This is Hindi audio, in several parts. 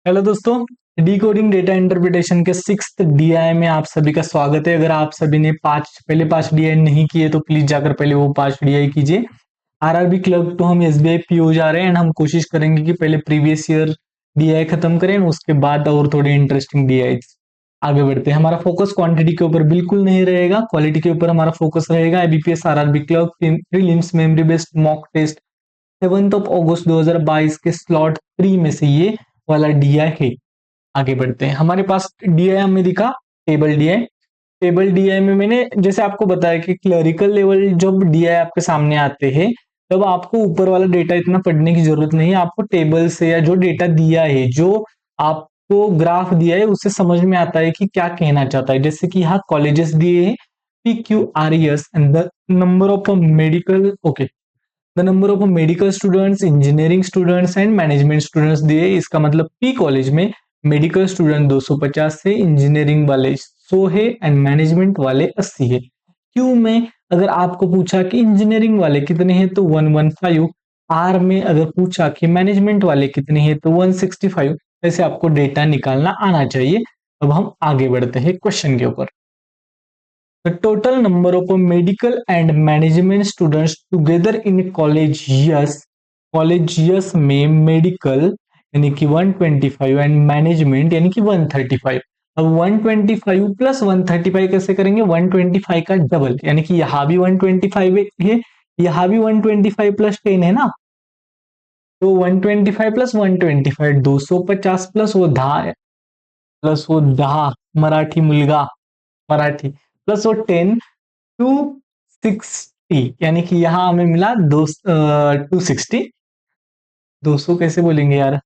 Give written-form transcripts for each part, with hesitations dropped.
हेलो दोस्तों, डी डेटा इंटरप्रिटेशन के 6th डीआई में आप सभी का स्वागत है। अगर आप सभी ने पहले 5 डीआई नहीं किए तो प्लीज जाकर पहले वो 5 डीआई कीजिए। आरआरबी क्लर्क टू हम एसबीआई पीओ जा रहे हैं एंड हम कोशिश करेंगे कि पहले प्रीवियस ईयर डीआई खत्म करें उसके बाद और थोड़ी इंटरेस्टिंग डीआई आगे बढ़ते हैं। हमारा फोकस क्वांटिटी के ऊपर बिल्कुल नहीं रहेगा, क्वालिटी के ऊपर हमारा फोकस रहेगा। IBPS RRB clerk prelims memory based mock test 7 अगस्त 2022 के स्लॉट 3 में से ये वाला डीआई है। आगे बढ़ते हैं। हमारे पास डीआई हमें दिखा टेबल डीआई में मैंने जैसे आपको बताया कि क्लरिकल लेवल जब डीआई आपके सामने आते हैं तब आपको ऊपर वाला डेटा इतना पढ़ने की जरूरत नहीं है। आपको टेबल से या जो डेटा दिया है, जो आपको ग्राफ दिया है, उससे समझ में आता है कि क्या कहना चाहता है। जैसे कि यहाँ कॉलेजेस दिए हैं PQRES and the number of medical the number of medical students, engineering students and management students दिए। इसका मतलब पी कॉलेज में मेडिकल स्टूडेंट 250 से, इंजीनियरिंग वाले 100 है एंड मैनेजमेंट वाले 80 है। क्यू में अगर आपको पूछा कि इंजीनियरिंग वाले कितने हैं तो 115। आर में अगर पूछा कि मैनेजमेंट वाले कितने हैं तो 165। ऐसे आपको डेटा निकालना आना चाहिए। अब हम आगे बढ़ते हैं क्वेश्चन के ऊपर। The total number of medical and management students together in college yes में मेडिकल यानी कि 125 एंड मैनेजमेंट यानी कि 135। अब 125 प्लस 135 कैसे करेंगे? 125 का डबल यानी कि यहाँ भी 125 है, यहाँ भी 125 प्लस 10 है ना, तो 125 प्लस 125 250 प्लस वो 10 प्लस वो 10 मराठी मुलगा मराठी प्लस वो 10 260 यानी कि यहां हमें मिला 260। 200 कैसे बोलेंगे यार?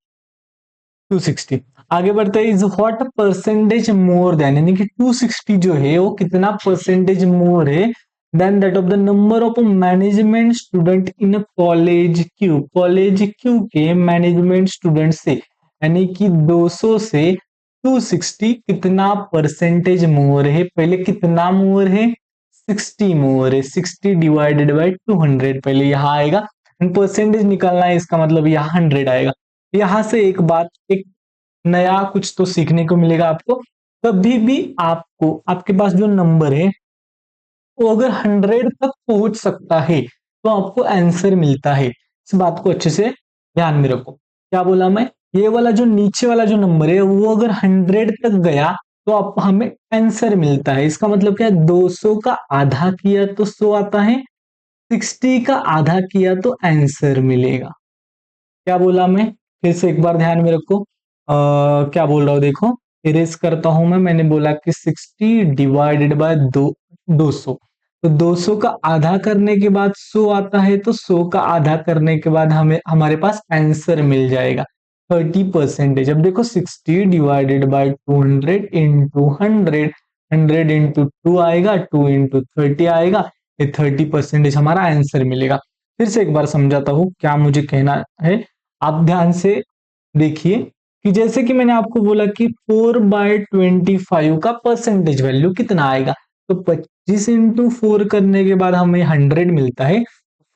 260। आगे बढ़ते हैं। Is what percentage more than यानी कि 260 जो है वो कितना परसेंटेज मोर है than that of the number of management student in college Q के मैनेजमेंट स्टूडेंट से, यानी कि 200 से 260 कितना परसेंटेज मोर है? पहले कितना मोर है? 60 मोर है। 60 डिवाइडेड बाय 200 पहले यहाँ आएगा एंड परसेंटेज निकालना है, इसका मतलब यहाँ 100 आएगा। यहां से एक नया कुछ तो सीखने को मिलेगा आपको। कभी भी आपको आपके पास जो नंबर है वो अगर 100 तक पहुंच सकता है तो आपको आंसर मिलता है। इस बात को अच्छे से ध्यान में रखो। क्या बोला मैं? ये वाला जो नीचे वाला जो नंबर है वो अगर 100 तक गया तो आप हमें आंसर मिलता है। इसका मतलब क्या है? 200 का आधा किया तो 100 आता है, 60 का आधा किया तो आंसर मिलेगा। क्या बोला मैं? फिर से एक बार ध्यान में रखो। क्या बोल रहा हूँ देखो, इरेज करता हूं मैंने बोला कि 60 डिवाइडेड बाय 200, तो 200 का आधा करने के बाद 100 आता है, तो 100 का आधा करने के बाद हमें हमारे पास आंसर मिल जाएगा 30%। अब देखो 60 डिवाइडेड बाय 200 इंटू 100, 100 इंटू 2 आएगा, 2 इंटू 30 आएगा, ये 30% हमारा आंसर मिलेगा। फिर से एक बार समझाता हूँ क्या मुझे कहना है, आप ध्यान से देखिए कि जैसे कि मैंने आपको बोला कि 4/25 का परसेंटेज वैल्यू कितना आएगा, तो 25 इंटू 4 करने के बाद हमें 100 मिलता है।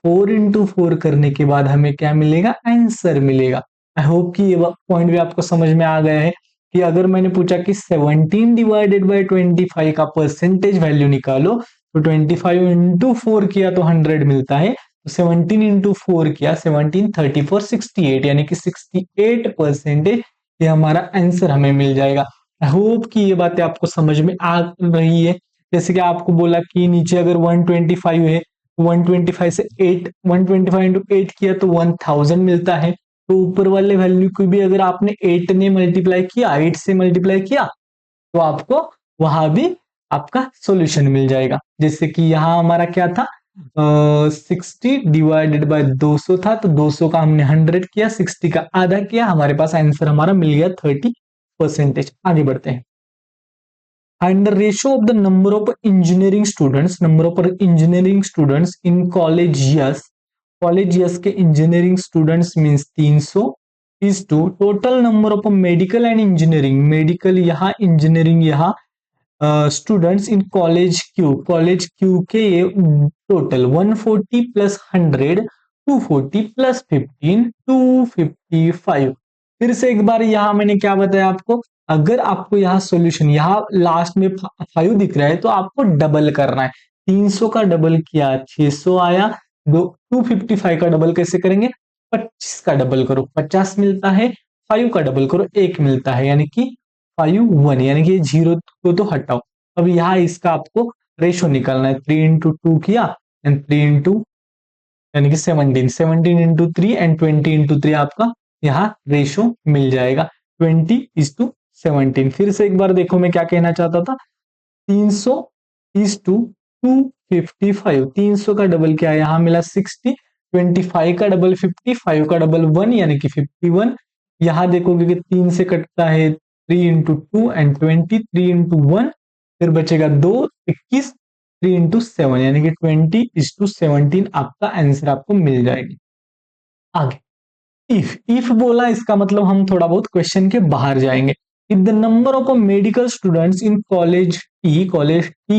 4 इंटू 4 करने के बाद हमें क्या मिलेगा? आंसर मिलेगा। आई होप कि ये पॉइंट भी आपको समझ में आ गया है कि अगर मैंने पूछा कि 17 डिवाइडेड बाय 25 का परसेंटेज वैल्यू निकालो, तो 25 इंटू 4 किया तो 100 मिलता है, 17 इंटू 4 किया 17 34 68 यानी कि 68% ये हमारा आंसर हमें मिल जाएगा। आई होप कि ये बातें आपको समझ में आ रही है। जैसे कि आपको बोला कि नीचे अगर 125 है, 125 से 8 125 इंटू 8 किया तो 1000 मिलता है। तो ऊपर वाले वैल्यू को भी अगर आपने 8 ने मल्टीप्लाई किया, 8 से मल्टीप्लाई किया, तो आपको वहां भी आपका सॉल्यूशन मिल जाएगा। जैसे कि यहाँ हमारा क्या था, 60 डिवाइडेड बाय 200 था, तो 200 का हमने 100 किया, 60 का आधा किया, हमारे पास आंसर हमारा मिल गया 30%। आगे बढ़ते हैं। Find the ratio of the number of engineering students in college S के engineering students means 300 is to total number of medical and medical यहाँ, इंजीनियरिंग यहाँ, स्टूडेंट्स इन कॉलेज क्यू के ये टोटल 140 प्लस 100 240 प्लस 15 255। फिर से एक बार यहाँ मैंने क्या बताया आपको, अगर आपको यहाँ सॉल्यूशन यहाँ लास्ट में 5 दिख रहा है तो आपको डबल करना है। 300 का डबल किया 600 आया। 255 का डबल कैसे करेंगे, 25 का डबल करो 50 मिलता है, 5 का डबल करो 1 मिलता है, यानी कि 5 1, यानी कि 0 को तो हटाओ। अब यहाँ इसका आपको रेशो निकालना है। 3 इंटू 2 किया एंड 3 इंटू यानी कि 17, 17 इंटू 3 एंड 20 इंटू 3 आपका यहाँ रेशो मिल जाएगा 20:17। फिर से एक बार देखो मैं क्या कहना चाहता था, 300:255। 300 का डबल क्या है, यहाँ मिला 60, 25 का डबल 50, 5 का डबल 1 यानी कि 51। यहाँ देखोगे कि 3 से कटता है 3 इंटू 2 एंड 20, 3 इंटू 1, फिर बचेगा 2, 21, 3 इंटू 7 यानी कि 20:17 आपका आंसर आपको मिल जाएगी। आगे इफ बोला, इसका मतलब हम थोड़ा बहुत क्वेश्चन के बाहर जाएंगे। If the number of medical students in college T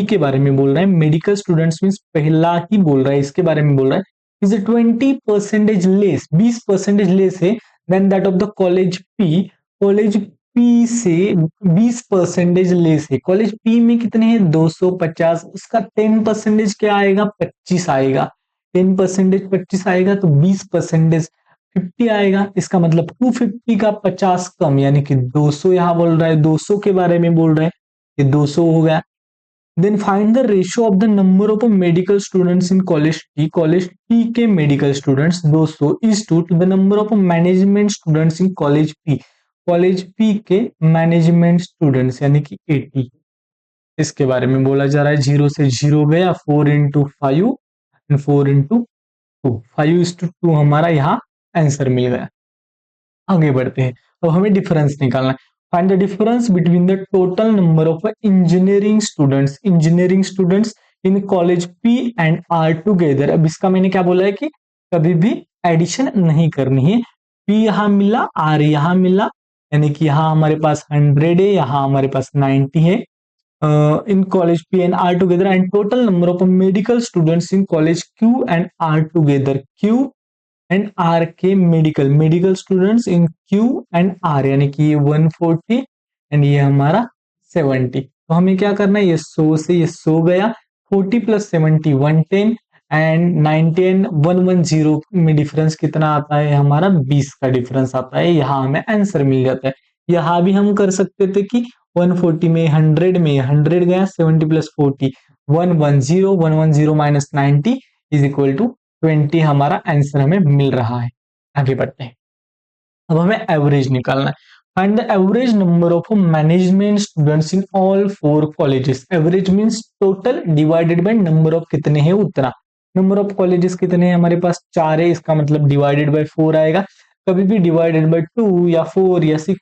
के बारे में बोल रहा है। मेडिकल स्टूडेंट्स मीन्स पहला ही बोल रहा है, इसके बारे में बोल रहा है। इज 20% लेस, 20% लेस है than that of the college P. College P से 20% लेस है। कॉलेज पी में कितने हैं 250, उसका 10% क्या आएगा 25 आएगा। 10% 25 आएगा तो 20% 50 आएगा। इसका मतलब 250 का 50 कम, यानी कि 200 यहां बोल रहा है, 200 के बारे में बोल रहा है, ये 200 हो गया। Then find the ratio of the number of medical students in college T. College T के medical students 200 is to the number of management students in college P. College P के मैनेजमेंट स्टूडेंट्स यानी कि 80, इसके बारे में बोला जा रहा है। 0 से 0 गया, 4 इंटू 5 एंड 4 इंटू 2, 5:2 हमारा यहाँ आंसर मिल गया। आगे बढ़ते हैं, अब हमें डिफरेंस निकालना है। Find the difference between the total number of engineering students in college P and R together. अब इसका मैंने क्या बोला है कि कभी भी एडिशन नहीं करनी है। पी यहाँ मिला, आर यहाँ मिला, यानी कि यहाँ हमारे पास 100 है, यहाँ हमारे पास 90 है। In college P and R together, and total number of medical students in college Q and R together, Q and R के medical students in Q and R, यानी कि ये 140 एंड ये हमारा 70। तो हमें क्या करना है, ये 100 से ये 100 गया, 40 प्लस 70 110 एंड 90 एंड 110 में डिफरेंस कितना आता है हमारा 20 का डिफरेंस आता है। यहाँ हमें आंसर मिल जाता है। यहाँ भी हम कर सकते थे कि 140 में 100 में 100 गया, 70 plus 40 110, 110 minus 90 is equal to 20 हमारा आंसर हमें मिल रहा है। आगे बढ़ते हैं, अब हमें एवरेज निकालना है। Find the average number of management students in all 4 colleges. Average means total divided by number of कितने हैं उतना। नंबर ऑफ कॉलेजेस कितने हैं हमारे पास 4 है, इसका मतलब डिवाइडेड बाय 4 आएगा। कभी भी डिवाइडेड बाय 2 या 4 या 6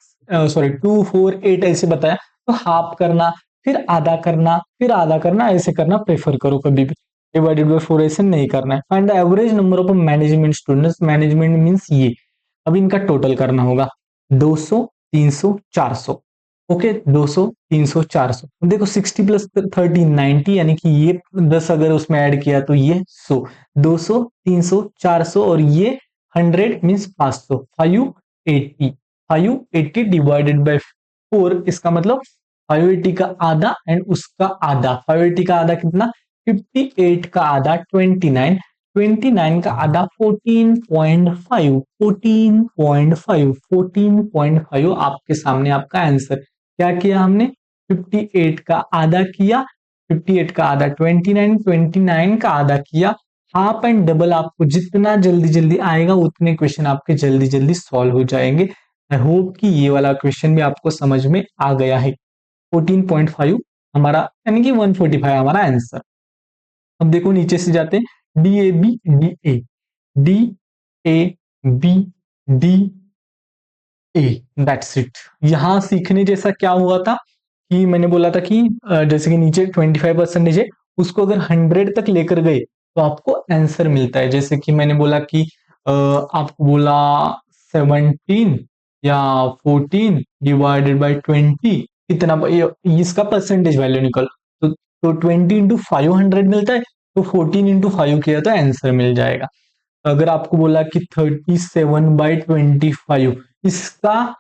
सॉरी 2 4 8 ऐसे बताया तो हाफ करना, फिर आधा करना, फिर आधा करना, ऐसे करना प्रेफर करो। कभी भी डिवाइडेड बाय 4 ऐसे नहीं करना है। Find the average number of management students. Management means ये, अब इनका टोटल करना होगा 200 300 400। ओके 200 300 400। देखो 60 प्लस 30 90, यानी कि ये 10 अगर उसमें ऐड किया तो ये 100। 200 300 400 और ये 100 मींस 500। 580 डिवाइडेड बाय 4, इसका मतलब 580 का आधा एंड उसका आधा। 580 का आधा कितना 58 का आधा 29, 29 का आधा 14.5, 14.5 आपके सामने आपका आंसर। क्या किया हमने 58 का आधा किया, 58 का आधा 29, 29 का आधा किया हाफ एंड डबल। आपको जितना जल्दी जल्दी आएगा उतने क्वेश्चन आपके जल्दी जल्दी सॉल्व हो जाएंगे। आई होप कि ये वाला क्वेश्चन भी आपको समझ में आ गया है। 14.5 हमारा यानी कि 145 हमारा आंसर। अब देखो नीचे से जाते हैं, D A B D A, D A B D A, that's it. यहां सीखने जैसा क्या हुआ था कि मैंने बोला था कि जैसे कि नीचे 25% है, उसको अगर 100 तक लेकर गए तो आपको आंसर मिलता है। जैसे कि मैंने बोला कि आपको बोला 17 या 14 डिवाइडेड बाय 20 इतना, इसका परसेंटेज वैल्यू निकल तो 20 इंटू 500 मिलता है, तो 14 इंटू 5 किया तो आंसर मिल जाएगा। अगर आपको बोला कि 37/25 इसका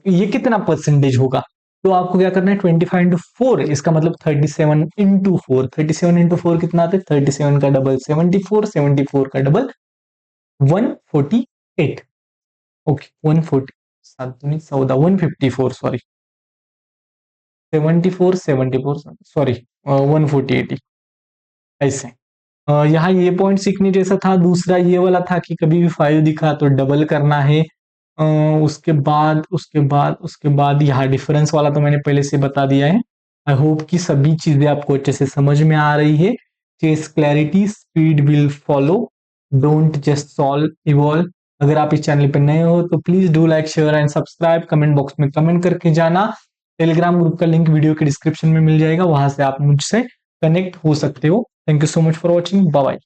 ये कितना परसेंटेज होगा, तो आपको क्या करना है 25 इंटू 4, इसका मतलब 37 इंटू 4, 37 इंटू 4 कितना आता है 37 का डबल 74, 74 का डबल 148, ओके 140, 7 14 154, सॉरी 74 74 सॉरी 148 ऐसे। यहाँ ये पॉइंट सीखने जैसा था। दूसरा ये वाला था कि कभी भी 5 दिखा तो डबल करना है। उसके बाद यहाँ डिफरेंस वाला तो मैंने पहले से बता दिया है। आई होप कि सभी चीजें आपको अच्छे से समझ में आ रही है। Chase clarity, speed will follow, don't just solve evolve. अगर आप इस चैनल पर नए हो तो please do like share and subscribe. Comment box में कमेंट करके जाना। टेलीग्राम ग्रुप का लिंक वीडियो के डिस्क्रिप्शन में मिल जाएगा, वहां से आप मुझसे कनेक्ट हो सकते हो। Thank you so much for watching, bye bye.